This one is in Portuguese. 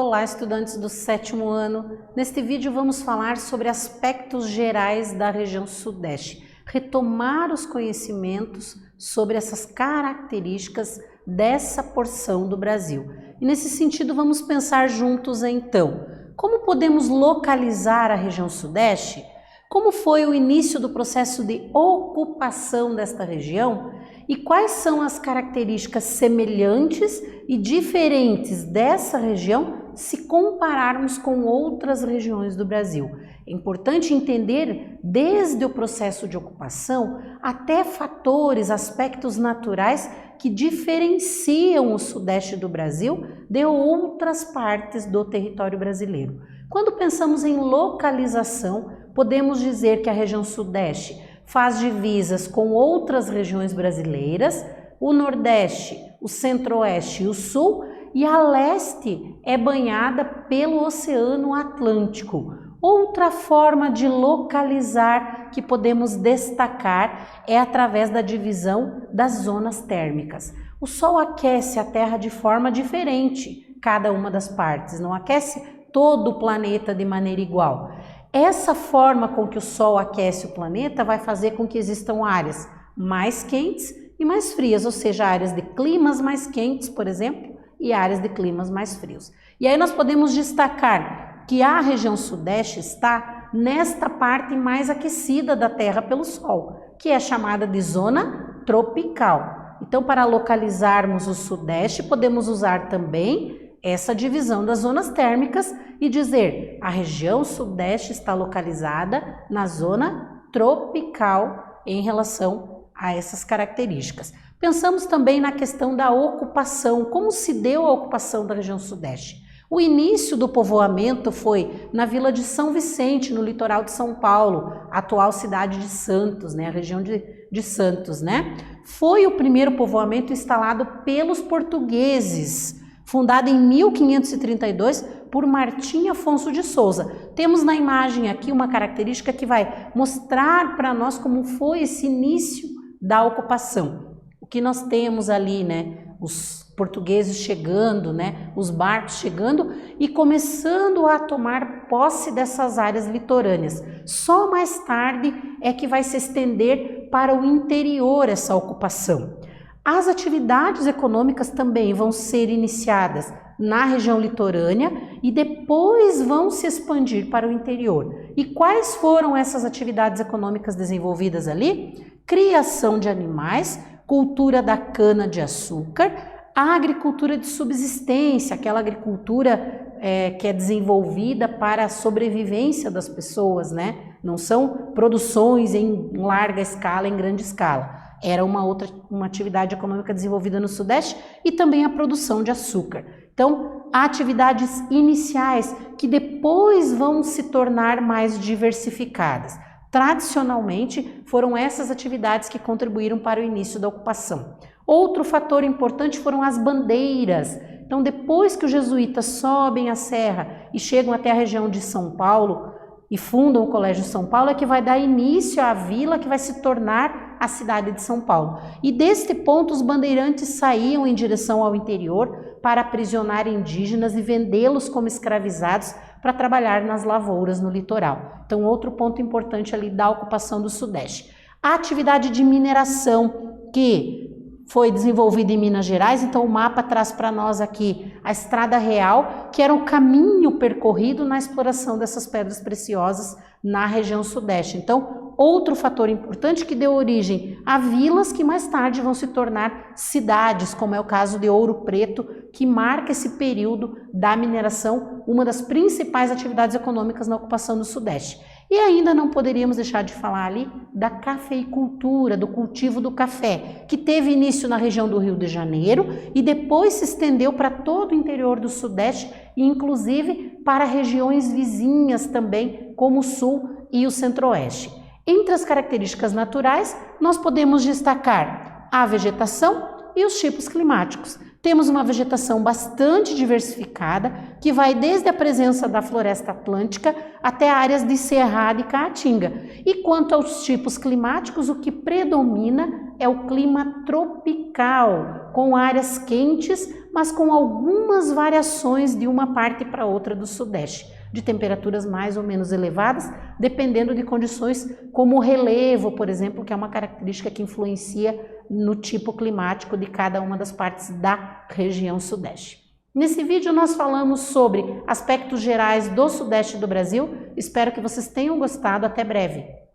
Olá, estudantes do 7º ano. Neste vídeo vamos falar sobre aspectos gerais da região Sudeste, retomar os conhecimentos sobre essas características dessa porção do Brasil. E nesse sentido vamos pensar juntos então, como podemos localizar a região Sudeste? Como foi o início do processo de ocupação desta região? E quais são as características semelhantes e diferentes dessa região se compararmos com outras regiões do Brasil? É importante entender desde o processo de ocupação até fatores, aspectos naturais que diferenciam o Sudeste do Brasil de outras partes do território brasileiro. Quando pensamos em localização, podemos dizer que a região Sudeste faz divisas com outras regiões brasileiras, o Nordeste, o Centro-Oeste e o Sul, e a Leste é banhada pelo Oceano Atlântico. Outra forma de localizar que podemos destacar é através da divisão das zonas térmicas. O Sol aquece a Terra de forma diferente, cada uma das partes, não aquece todo o planeta de maneira igual. Essa forma com que o Sol aquece o planeta vai fazer com que existam áreas mais quentes e mais frias, ou seja, áreas de climas mais quentes, por exemplo, e áreas de climas mais frios. E aí nós podemos destacar que a região Sudeste está nesta parte mais aquecida da Terra pelo Sol, que é chamada de zona tropical. Então, para localizarmos o Sudeste, podemos usar também essa divisão das zonas térmicas e dizer a região Sudeste está localizada na zona tropical em relação a essas características. Pensamos também na questão da ocupação, como se deu a ocupação da região Sudeste. O início do povoamento foi na vila de São Vicente, no litoral de São Paulo, atual cidade de Santos, né, a região de Santos, né? Foi o primeiro povoamento instalado pelos portugueses, fundada em 1532 por Martim Afonso de Souza. Temos na imagem aqui uma característica que vai mostrar para nós como foi esse início da ocupação. O que nós temos ali, né? Os portugueses chegando, né? Os barcos chegando e começando a tomar posse dessas áreas litorâneas. Só mais tarde é que vai se estender para o interior essa ocupação. As atividades econômicas também vão ser iniciadas na região litorânea e depois vão se expandir para o interior. E quais foram essas atividades econômicas desenvolvidas ali? Criação de animais, cultura da cana-de-açúcar, a agricultura de subsistência, aquela agricultura que é desenvolvida para a sobrevivência das pessoas, né? Não são produções em larga escala, em grande escala. Era uma atividade econômica desenvolvida no Sudeste e também a produção de açúcar. Então, atividades iniciais que depois vão se tornar mais diversificadas. Tradicionalmente, foram essas atividades que contribuíram para o início da ocupação. Outro fator importante foram as bandeiras. Então, depois que os jesuítas sobem a serra e chegam até a região de São Paulo, e fundam o Colégio São Paulo, é que vai dar início à vila que vai se tornar a cidade de São Paulo. E deste ponto os bandeirantes saíam em direção ao interior para aprisionar indígenas e vendê-los como escravizados para trabalhar nas lavouras no litoral. Então outro ponto importante ali da ocupação do Sudeste. A atividade de mineração que foi desenvolvida em Minas Gerais, então o mapa traz para nós aqui a Estrada Real, que era o caminho percorrido na exploração dessas pedras preciosas na região Sudeste. Então, outro fator importante que deu origem a vilas que mais tarde vão se tornar cidades, como é o caso de Ouro Preto, que marca esse período da mineração, uma das principais atividades econômicas na ocupação do Sudeste. E ainda não poderíamos deixar de falar ali da cafeicultura, do cultivo do café, que teve início na região do Rio de Janeiro e depois se estendeu para todo o interior do Sudeste e inclusive para regiões vizinhas também, como o Sul e o Centro-Oeste. Entre as características naturais, nós podemos destacar a vegetação e os tipos climáticos. Temos uma vegetação bastante diversificada, que vai desde a presença da floresta atlântica até áreas de cerrado e caatinga. E quanto aos tipos climáticos, o que predomina é o clima tropical. tropical, com áreas quentes, mas com algumas variações de uma parte para outra do Sudeste, de temperaturas mais ou menos elevadas, dependendo de condições como o relevo, por exemplo, que é uma característica que influencia no tipo climático de cada uma das partes da região Sudeste. Nesse vídeo nós falamos sobre aspectos gerais do Sudeste do Brasil. Espero que vocês tenham gostado. Até breve!